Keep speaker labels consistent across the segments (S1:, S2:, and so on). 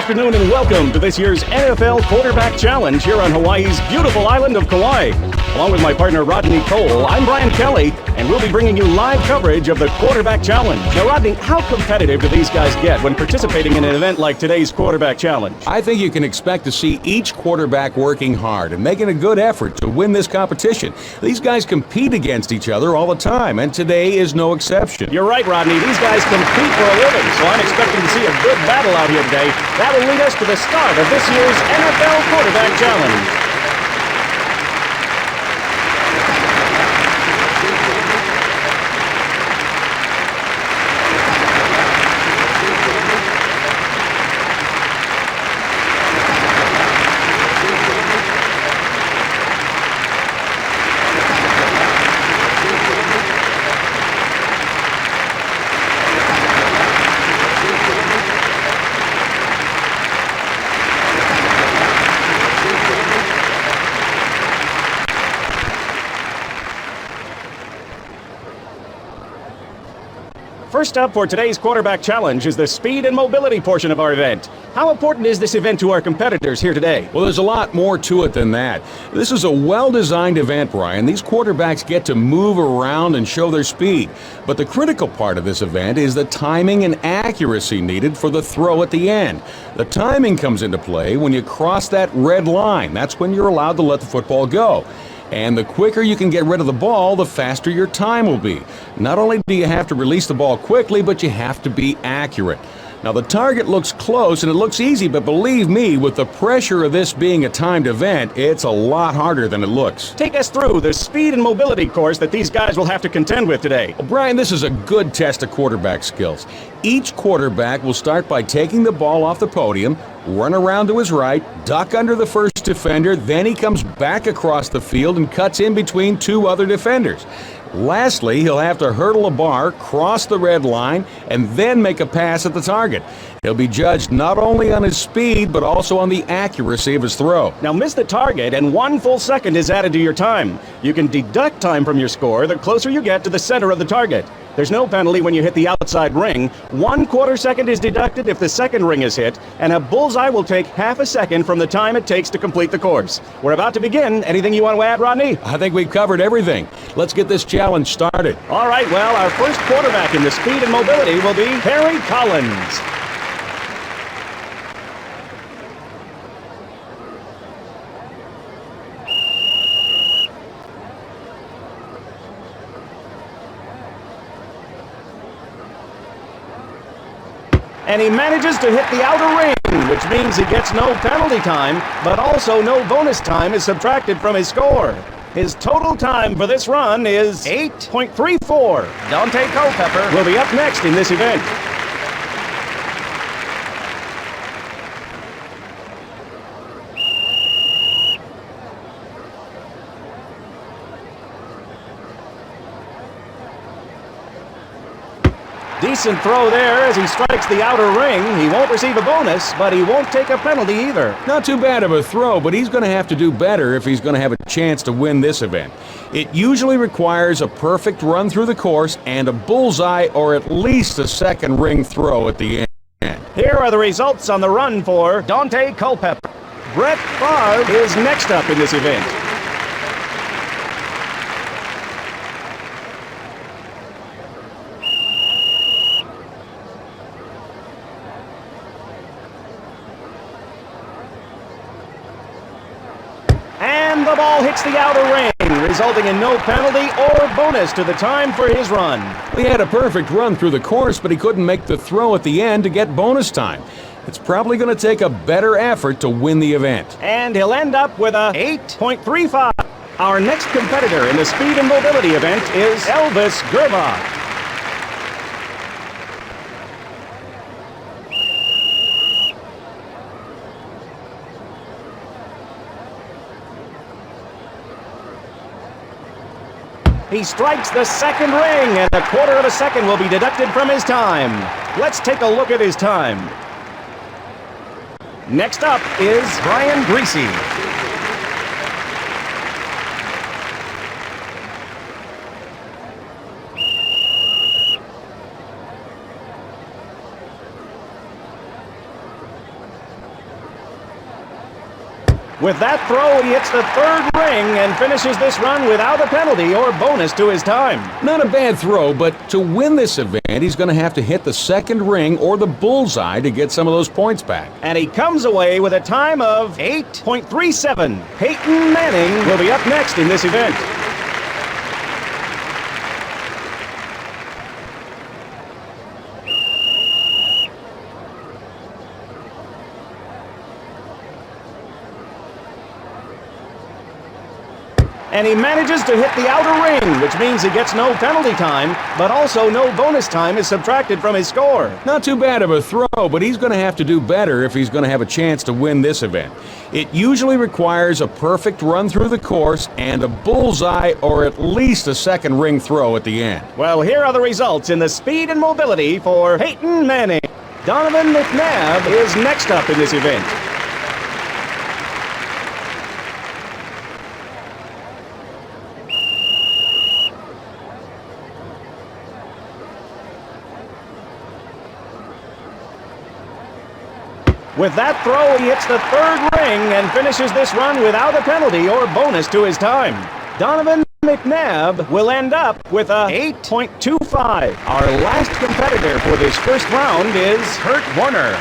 S1: afternoon and welcome to this year's NFL Quarterback Challenge here on Hawaii's beautiful island of Kauai. Along with my partner Rodney Cole, I'm Brian Kelly, and we'll be bringing you live coverage of the Quarterback Challenge. Now, Rodney, how competitive do these guys get when participating in an event like today's Quarterback Challenge?
S2: I think you can expect to see each quarterback working hard and making a good effort to win this competition. These guys compete against each other all the time, and today is no exception.
S1: You're right, Rodney. These guys compete for a living, so I'm expecting to see a good battle out here today. That will lead us to the start of this year's NFL Quarterback Challenge. First up for today's Quarterback Challenge is the speed and mobility portion of our event. How important is this event to our competitors here today?
S2: Well, there's a lot more to it than that. This is a well-designed event, Brian. These quarterbacks get to move around and show their speed. But the critical part of this event is the timing and accuracy needed for the throw at the end. The timing comes into play when you cross that red line. That's when you're allowed to let the football go. And the quicker you can get rid of the ball, the faster your time will be. Not only do you have to release the ball quickly, but you have to be accurate. Now, the target looks close and it looks easy, but believe me, with the pressure of this being a timed event, it's a lot harder than it looks.
S1: Take us through the speed and mobility course that these guys will have to contend with today.
S2: Well, Brian, this is a good test of quarterback skills. Each quarterback will start by taking the ball off the podium, run around to his right, duck under the first defender, then he comes back across the field and cuts in between two other defenders. Lastly, he'll have to hurdle a bar, cross the red line, and then make a pass at the target. He'll be judged not only on his speed, but also on the accuracy of his throw.
S1: Now, miss the target, and 1 full second is added to your time. You can deduct time from your score the closer you get to the center of the target. There's no penalty when you hit the outside ring. 1/4 second is deducted if the second ring is hit, and a bullseye will take half a second from the time it takes to complete the course. We're about to begin. Anything you want to add, Rodney?
S2: I think we've covered everything. Let's get this challenge started.
S1: All right, well, our first quarterback in the speed and mobility will be Harry Collins. And he manages to hit the outer ring, which means he gets no penalty time, but also no bonus time is subtracted from his score. His total time for this run is 8.34. Dante Culpepper will be up next in this event. Decent throw there as he strikes the outer ring. He won't receive a bonus, but he won't take a penalty either.
S2: Not too bad of a throw, but he's going to have to do better if he's going to have a chance to win this event. It usually requires a perfect run through the course and a bullseye or at least a second ring throw at the end.
S1: Here are the results on the run for Dante Culpepper. Brett Favre is next up in this event. And the ball hits the outer ring, resulting in no penalty or bonus to the time for his run.
S2: He had a perfect run through the course, but he couldn't make the throw at the end to get bonus time. It's probably going to take a better effort to win the event.
S1: And he'll end up with a 8.35. Our next competitor in the speed and mobility event is Elvis Gerbach. He strikes the second ring, and 1/4 of a second will be deducted from his time. Let's take a look at his time. Next up is Brian Greasy. With that throw, he hits the third ring and finishes this run without a penalty or bonus to his time.
S2: Not a bad throw, but to win this event, he's going to have to hit the second ring or the bullseye to get some of those points back.
S1: And he comes away with a time of 8.37. Peyton Manning will be up next in this event. And he manages to hit the outer ring, which means he gets no penalty time, but also no bonus time is subtracted from his score.
S2: Not too bad of a throw, but he's going to have to do better if he's going to have a chance to win this event. It usually requires a perfect run through the course and a bullseye or at least a second ring throw at the end.
S1: Well, here are the results in the speed and mobility for Peyton Manning. Donovan McNabb is next up in this event. With that throw, he hits the third ring and finishes this run without a penalty or bonus to his time. Donovan McNabb will end up with a 8.25. Our last competitor for this first round is Kurt Warner.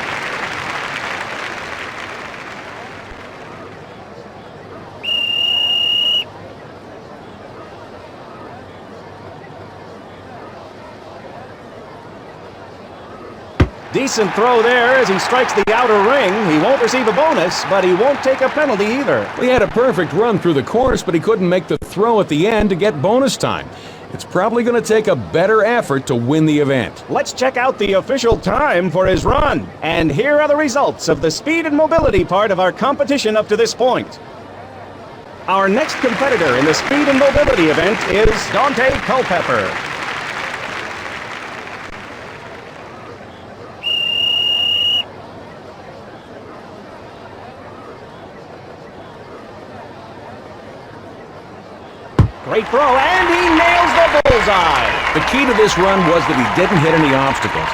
S1: Decent throw there as he strikes the outer ring. He won't receive a bonus, but he won't take a penalty either.
S2: He had a perfect run through the course, but he couldn't make the throw at the end to get bonus time. It's probably going to take a better effort to win the event.
S1: Let's check out the official time for his run. And here are the results of the speed and mobility part of our competition up to this point. Our next competitor in the speed and mobility event is Dante Culpepper. Great throw, and he nails the bullseye.
S2: The key to this run was that he didn't hit any obstacles.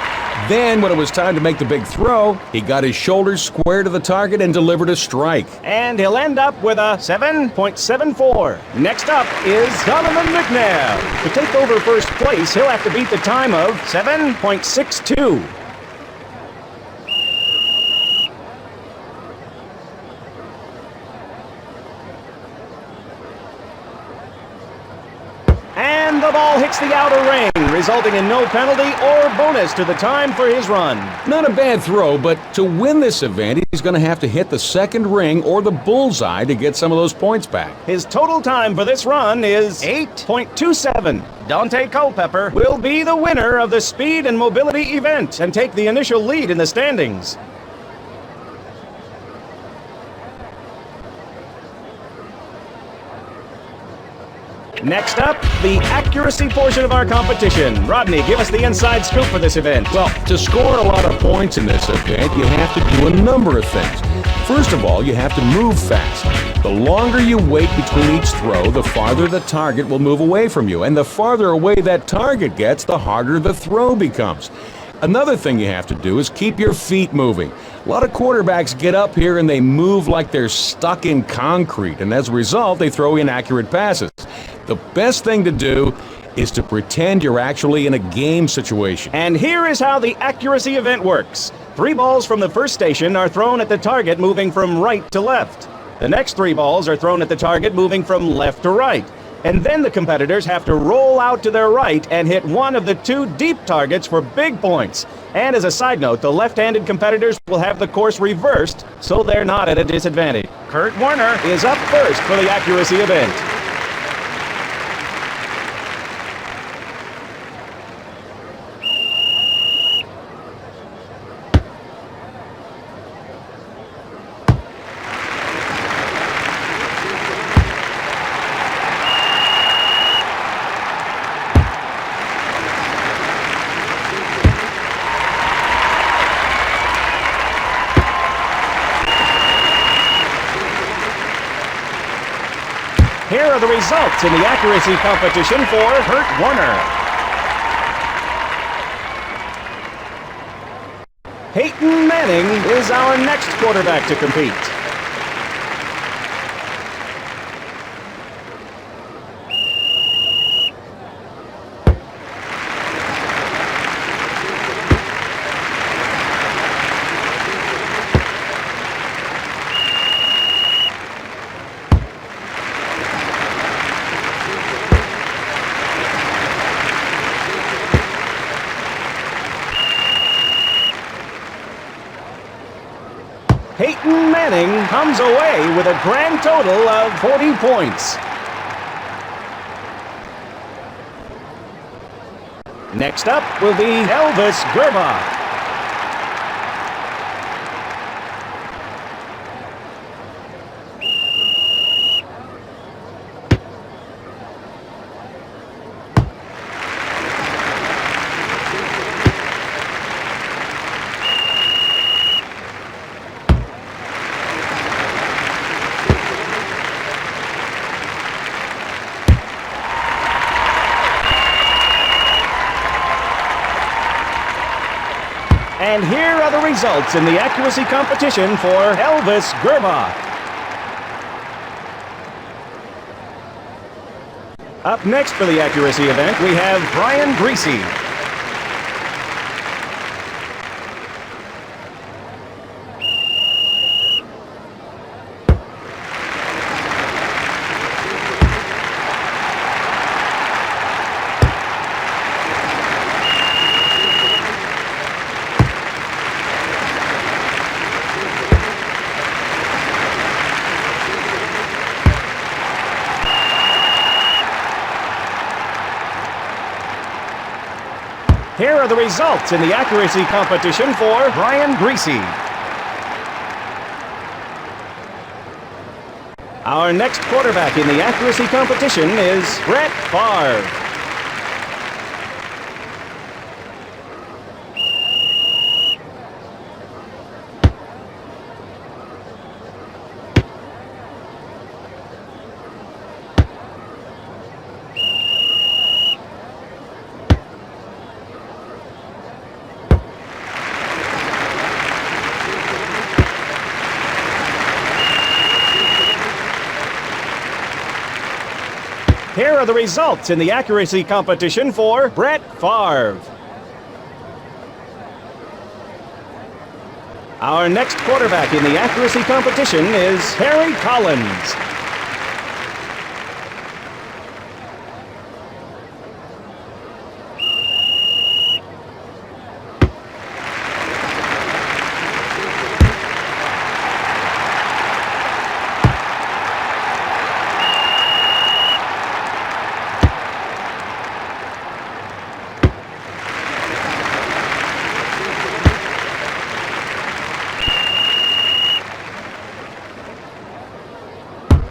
S2: Then, when it was time to make the big throw, he got his shoulders square to the target and delivered a strike.
S1: And he'll end up with a 7.74. Next up is Donovan McNabb. To take over first place, he'll have to beat the time of 7.62. And the ball hits the outer ring, resulting in no penalty or bonus to the time for his run.
S2: Not a bad throw, but to win this event, he's going to have to hit the second ring or the bullseye to get some of those points back.
S1: His total time for this run is 8.27. Dante Culpepper will be the winner of the speed and mobility event and take the initial lead in the standings. Next up, the accuracy portion of our competition. Rodney, give us the inside scoop for this event.
S2: Well, to score a lot of points in this event, you have to do a number of things. First of all, you have to move fast. The longer you wait between each throw, the farther the target will move away from you. And the farther away that target gets, the harder the throw becomes. Another thing you have to do is keep your feet moving. A lot of quarterbacks get up here and they move like they're stuck in concrete, and as a result, they throw inaccurate passes. The best thing to do is to pretend you're actually in a game situation.
S1: And here is how the accuracy event works. 3 balls from the first station are thrown at the target moving from right to left. The next 3 balls are thrown at the target moving from left to right. And then the competitors have to roll out to their right and hit one of the 2 deep targets for big points. And as a side note, the left-handed competitors will have the course reversed, so they're not at a disadvantage. Kurt Warner is up first for the accuracy event. Here are the results in the accuracy competition for Kurt Warner. Peyton Manning is our next quarterback to compete. Manning comes away with a grand total of 40 points. Next up will be Elvis Gerbach. And here are the results in the accuracy competition for Elvis Gerbach. Up next for the accuracy event, we have Brian Greasy. Here are the results in the accuracy competition for Brian Greasy. Our next quarterback in the accuracy competition is Brett Favre. Here are the results in the accuracy competition for Brett Favre. Our next quarterback in the accuracy competition is Harry Collins.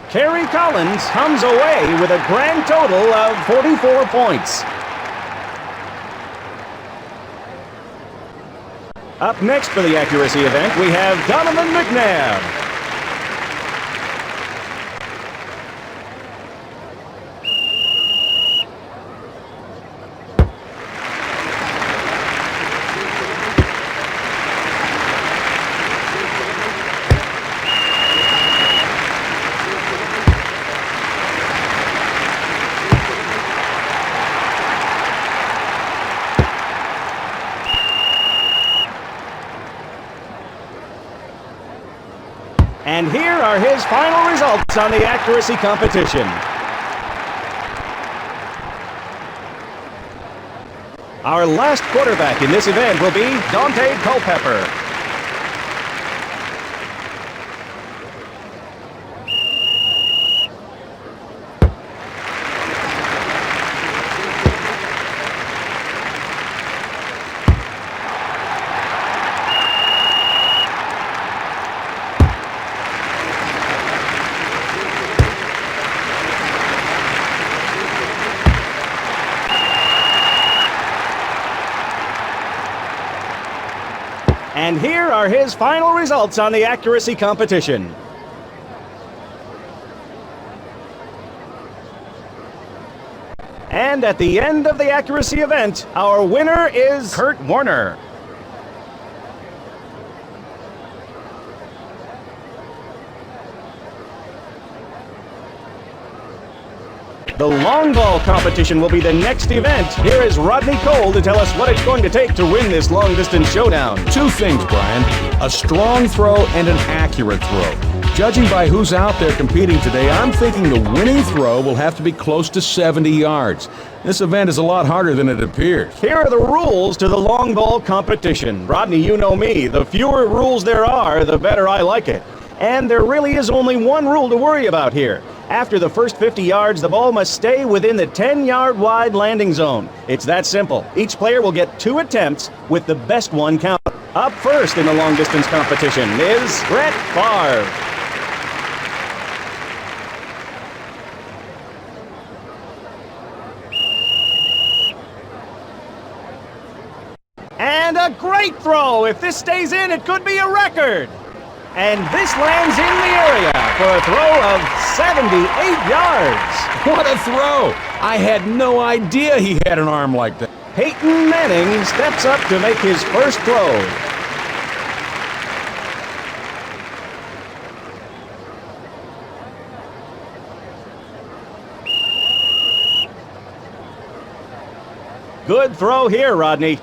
S1: Kerry Collins comes away with a grand total of 44 points. Up next for the accuracy event, we have Donovan McNabb. And here are his final results on the accuracy competition. Our last quarterback in this event will be Dante Culpepper. And here are his final results on the accuracy competition. And at the end of the accuracy event, our winner is Kurt Warner. The long ball competition will be the next event. Here is Rodney Cole to tell us what it's going to take to win this long-distance showdown.
S2: Two things, Brian. A strong throw and an accurate throw. Judging by who's out there competing today, I'm thinking the winning throw will have to be close to 70 yards. This event is a lot harder than it appears.
S1: Here are the rules to the long ball competition. Rodney, you know me. The fewer rules there are, the better I like it. And there really is only one rule to worry about here. After the first 50 yards, the ball must stay within the 10-yard wide landing zone. It's that simple. Each player will get 2 attempts with the best one count. Up first in the long-distance competition is Brett Favre. And a great throw. If this stays in, it could be a record. And this lands in the area for a throw of 78 yards.
S2: What a throw! I had no idea he had an arm like that.
S1: Peyton Manning steps up to make his first throw. Good throw here, Rodney.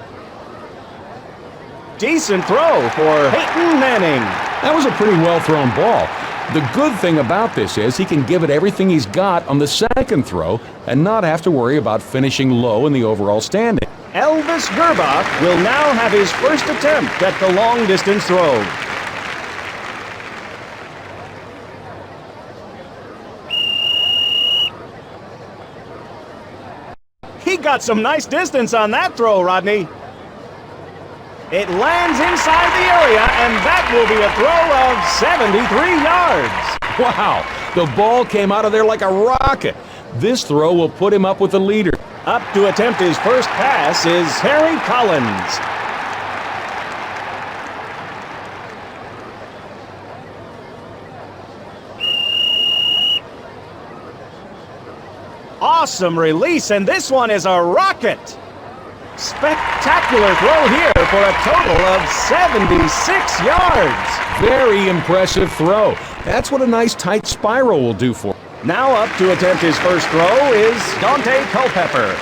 S1: Decent throw for Peyton Manning.
S2: That was a pretty well-thrown ball. The good thing about this is he can give it everything he's got on the second throw and not have to worry about finishing low in the overall standing.
S1: Elvis Gerbach will now have his first attempt at the long-distance throw. He got some nice distance on that throw, Rodney. It lands inside the area, and that will be a throw of 73 yards.
S2: Wow, the ball came out of there like a rocket. This throw will put him up with the leader.
S1: Up to attempt his first pass is Harry Collins. Awesome release, and this one is a rocket. Spectacular throw here for a total of 76 yards.
S2: Very impressive throw. That's what a nice tight spiral will do for him.
S1: Now up to attempt his first throw is Dante Culpepper.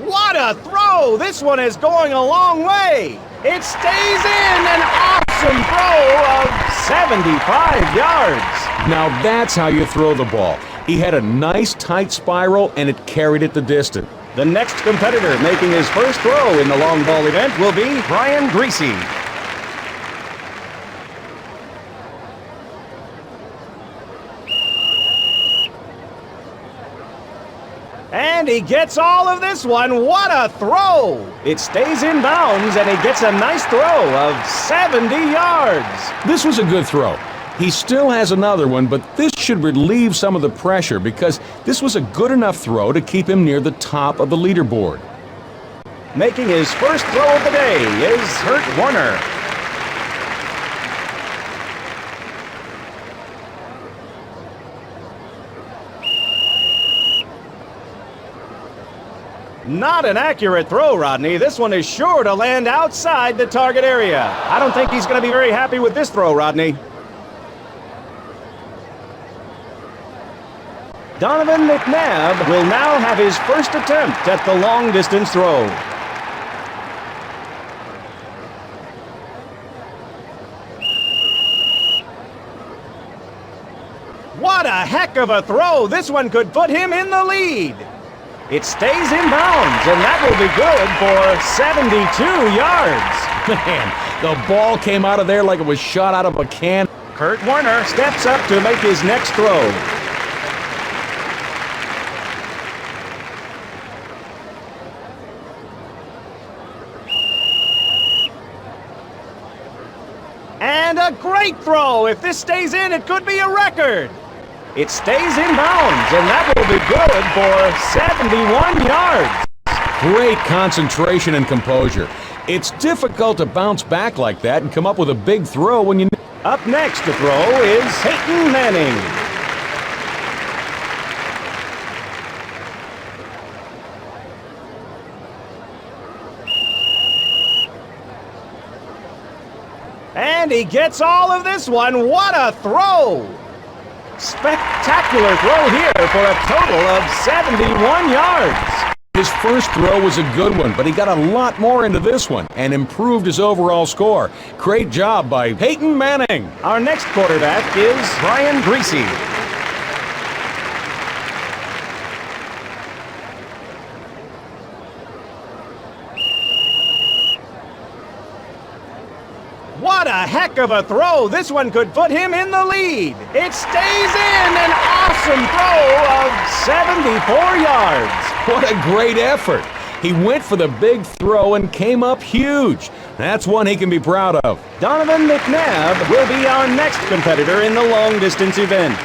S1: What a throw! This one is going a long way. It stays in, an awesome throw of 75 yards.
S2: Now that's how you throw the ball. He had a nice tight spiral and it carried it the distance.
S1: The next competitor making his first throw in the long ball event will be Brian Greasy. And he gets all of this one. What a throw! It stays in bounds, and he gets a nice throw of 70 yards.
S2: This was a good throw. He still has another one, but this should relieve some of the pressure because this was a good enough throw to keep him near the top of the leaderboard.
S1: Making his first throw of the day is Kurt Warner. Not an accurate throw, Rodney. This one is sure to land outside the target area. I don't think he's going to be very happy with this throw, Rodney. Donovan McNabb will now have his first attempt at the long-distance throw. What a heck of a throw! This one could put him in the lead. It stays in bounds, and that will be good for 72 yards.
S2: Man, the ball came out of there like it was shot out of a can.
S1: Kurt Warner steps up to make his next throw. And a great throw. If this stays in, it could be a record. It stays in bounds, and that will be good for 71 yards.
S2: Great concentration and composure. It's difficult to bounce back like that and come up with a big throw when you...
S1: Up next to throw is Peyton Manning. And he gets all of this one. What a throw! Spectacular throw here for a total of 71 yards.
S2: His first throw was a good one, but he got a lot more into this one and improved his overall score. Great job by Peyton Manning.
S1: Our next quarterback is Brian Greasy. a heck of a throw. This one could put him in the lead. It stays in. An awesome throw of 74 yards.
S2: What a great effort. He went for the big throw and came up huge. That's one he can be proud of.
S1: Donovan McNabb will be our next competitor in the long-distance event.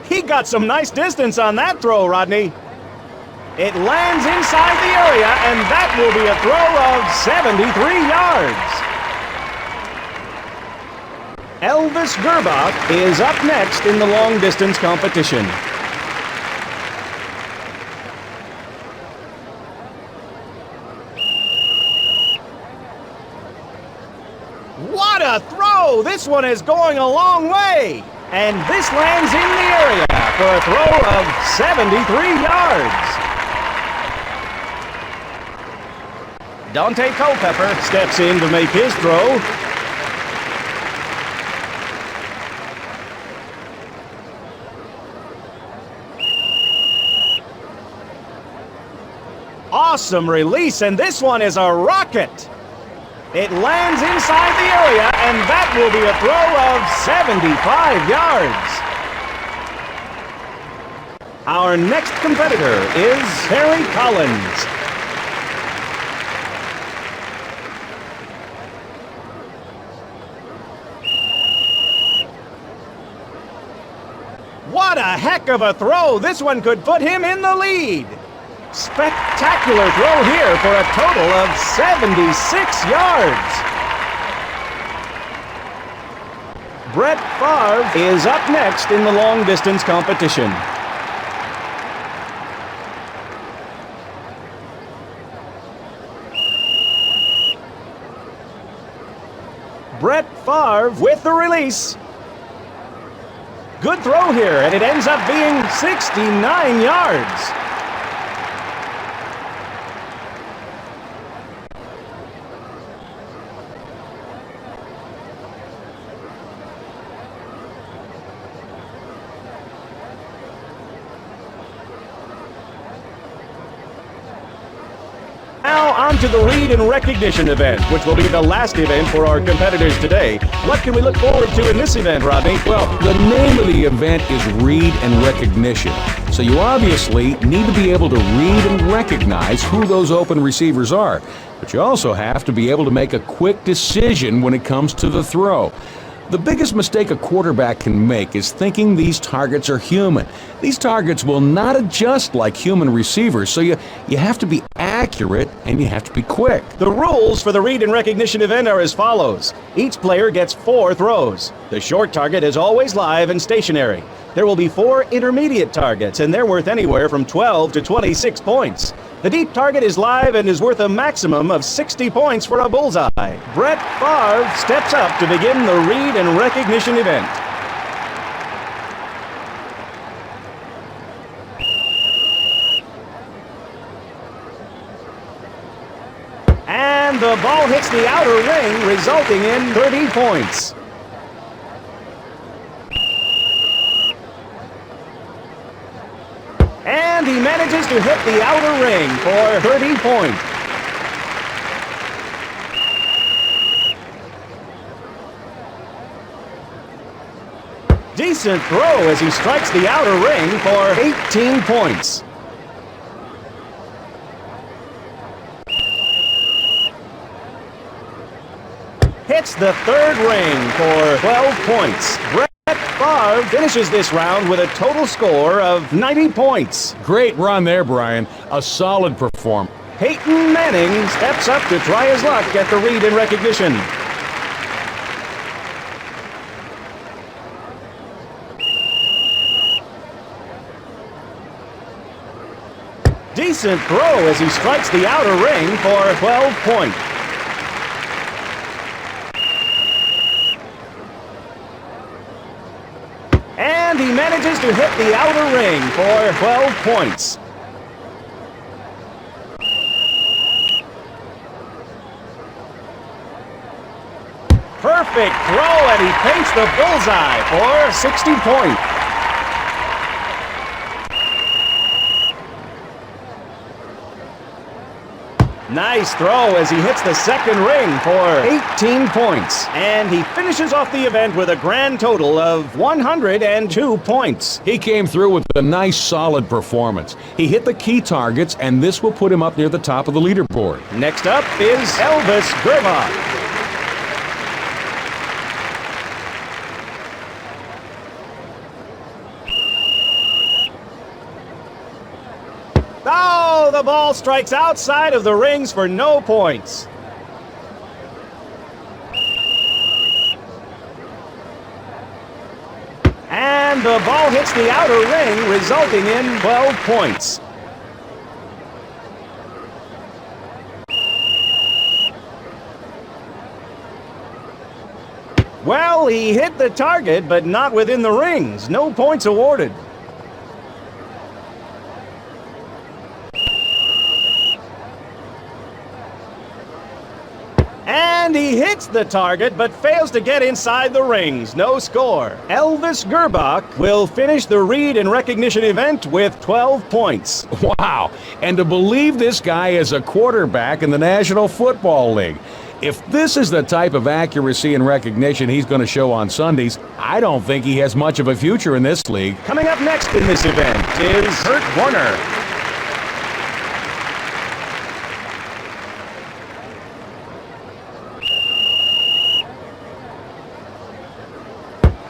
S1: He got some nice distance on that throw, Rodney. It lands inside the area, and that will be a throw of 73 yards. Elvis Gerbach is up next in the long-distance competition. What a throw! This one is going a long way. And this lands in the area for a throw of 73 yards. Dante Culpepper steps in to make his throw. Awesome release, and this one is a rocket. It lands inside the area, and that will be a throw of 75 yards. Our next competitor is Terry Collins. What a heck of a throw! This one could put him in the lead. Spectacular throw here for a total of 76 yards. Brett Favre is up next in the long-distance competition. Brett Favre with the release. Good throw here, and it ends up being 69 yards. Now on to the read and recognition event, which will be the last event for our competitors today. What can we look forward to in this event, Rodney?
S2: Well, the name of the event is Read and Recognition. So you obviously need to be able to read and recognize who those open receivers are. But you also have to be able to make a quick decision when it comes to the throw. The biggest mistake a quarterback can make is thinking these targets are human. These targets will not adjust like human receivers, so you have to be accurate and you have to be quick.
S1: The rules for the read and recognition event are as follows. Each player gets 4 throws. The short target is always live and stationary. There will be 4 intermediate targets, and they're worth anywhere from 12 to 26 points. The deep target is live and is worth a maximum of 60 points for a bullseye. Brett Favre steps up to begin the read and recognition event. And the ball hits the outer ring, resulting in 30 points. And he manages to hit the outer ring for 30 points. Decent throw as he strikes the outer ring for 18 points. Hits the third ring for 12 points. Brett Favre finishes this round with a total score of 90 points.
S2: Great run there, Brian. A solid performance.
S1: Peyton Manning steps up to try his luck at the read and recognition. Decent throw as he strikes the outer ring for 12 points. And he manages to hit the outer ring for 12 points. Perfect throw, and he paints the bullseye for 60 points. Nice throw as he hits the second ring for 18 points. And he finishes off the event with a grand total of 102 points.
S2: He came through with a nice, solid performance. He hit the key targets, and this will put him up near the top of the leaderboard.
S1: Next up is Elvis Gerbach. Oh, the ball strikes outside of the rings for no points. And the ball hits the outer ring, resulting in 12 points. Well, he hit the target, but not within the rings. No points awarded. And he hits the target, but fails to get inside the rings. No score. Elvis Gerbach will finish the read and recognition event with 12 points.
S2: Wow, and to believe this guy is a quarterback in the National Football League. If this is the type of accuracy and recognition he's going to show on Sundays, I don't think he has much of a future in this league.
S1: Coming up next in this event is Kurt Warner.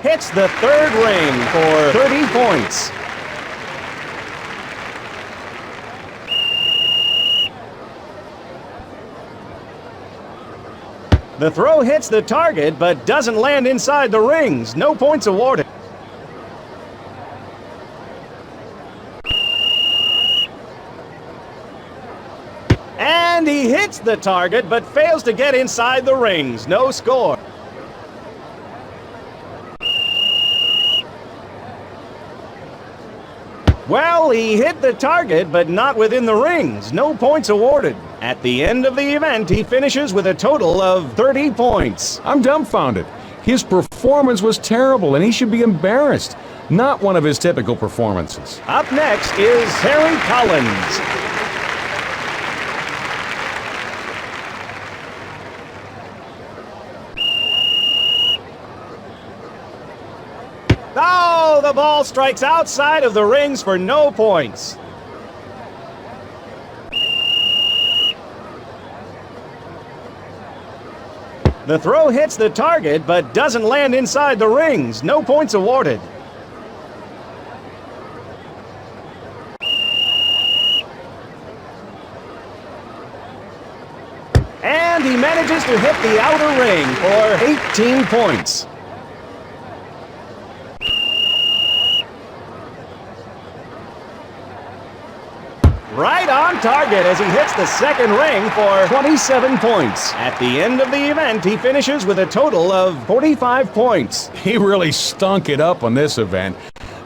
S1: Hits the third ring for 30 points. The throw hits the target, but doesn't land inside the rings. No points awarded. And he hits the target, but fails to get inside the rings. No score. Well, he hit the target, but not within the rings. No points awarded. At the end of the event, he finishes with a total of 30 points.
S2: I'm dumbfounded. His performance was terrible, and he should be embarrassed. Not one of his typical performances.
S1: Up next is Harry Collins. Oh, the ball strikes outside of the rings for no points. The throw hits the target, but doesn't land inside the rings. No points awarded. And he manages to hit the outer ring for 18 points. Right on target as he hits the second ring for 27 points. At the end of the event, he finishes with a total of 45 points.
S2: He really stunk it up on this event.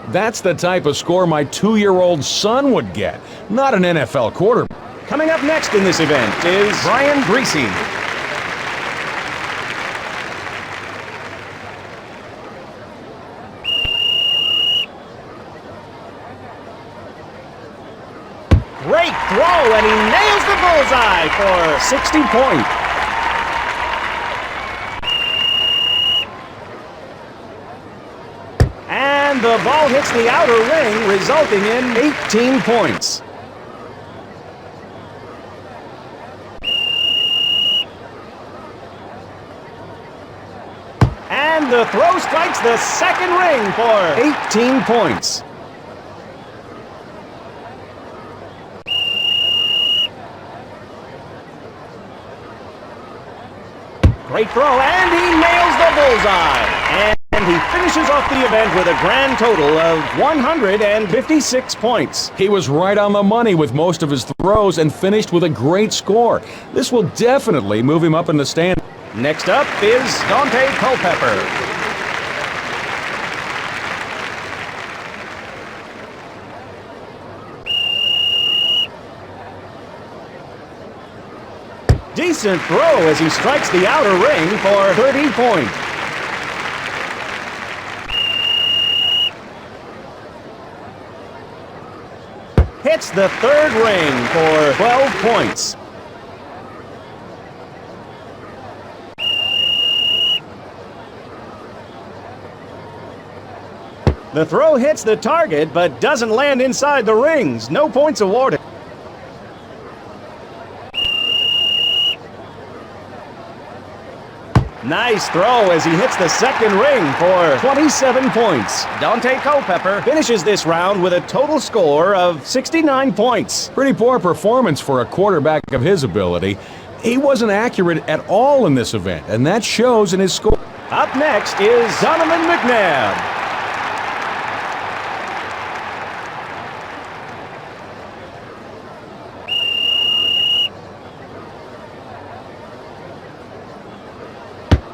S2: That's the type of score my 2-year-old son would get, not an NFL quarterback.
S1: Coming up next in this event is Brian Greasy. Great throw, and he nails the bullseye for 60 points. And the ball hits the outer ring, resulting in 18 points. And the throw strikes the second ring for 18 points. Great throw, and he nails the bullseye. And he finishes off the event with a grand total of 156 points.
S2: He was right on the money with most of his throws and finished with a great score. This will definitely move him up in the stand.
S1: Next up is Dante Culpepper. Decent throw as he strikes the outer ring for 30 points. Hits the third ring for 12 points. The throw hits the target, but doesn't land inside the rings. No points awarded. Nice throw as he hits the second ring for 27 points. Dante Culpepper finishes this round with a total score of 69 points.
S2: Pretty poor performance for a quarterback of his ability. He wasn't accurate at all in this event, and that shows in his score.
S1: Up next is Donovan McNabb.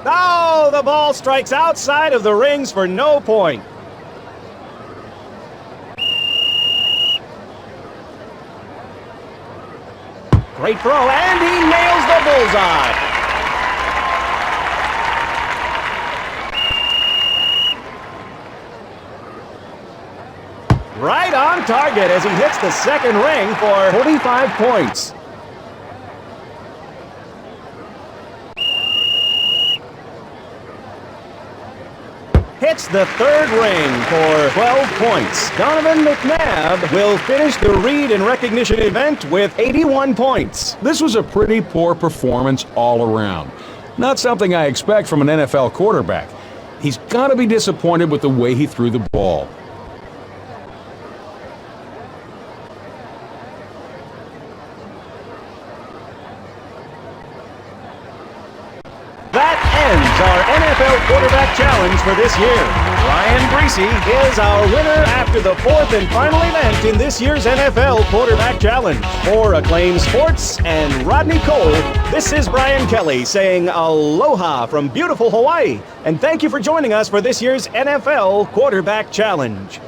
S1: Oh, the ball strikes outside of the rings for no point. Great throw, and he nails the bullseye. Right on target as he hits the second ring for 45 points. Hits the third ring for 12 points. Donovan McNabb will finish the read and recognition event with 81 points.
S2: This was a pretty poor performance all around. Not something I expect from an NFL quarterback. He's got to be disappointed with the way he threw the ball.
S1: That ends our NFL Quarterback Challenge for this year. Ryan Breesy is our winner after the fourth and final event in this year's NFL Quarterback Challenge. For Acclaim Sports and Rodney Cole, this is Brian Kelly saying aloha from beautiful Hawaii. And thank you for joining us for this year's NFL Quarterback Challenge.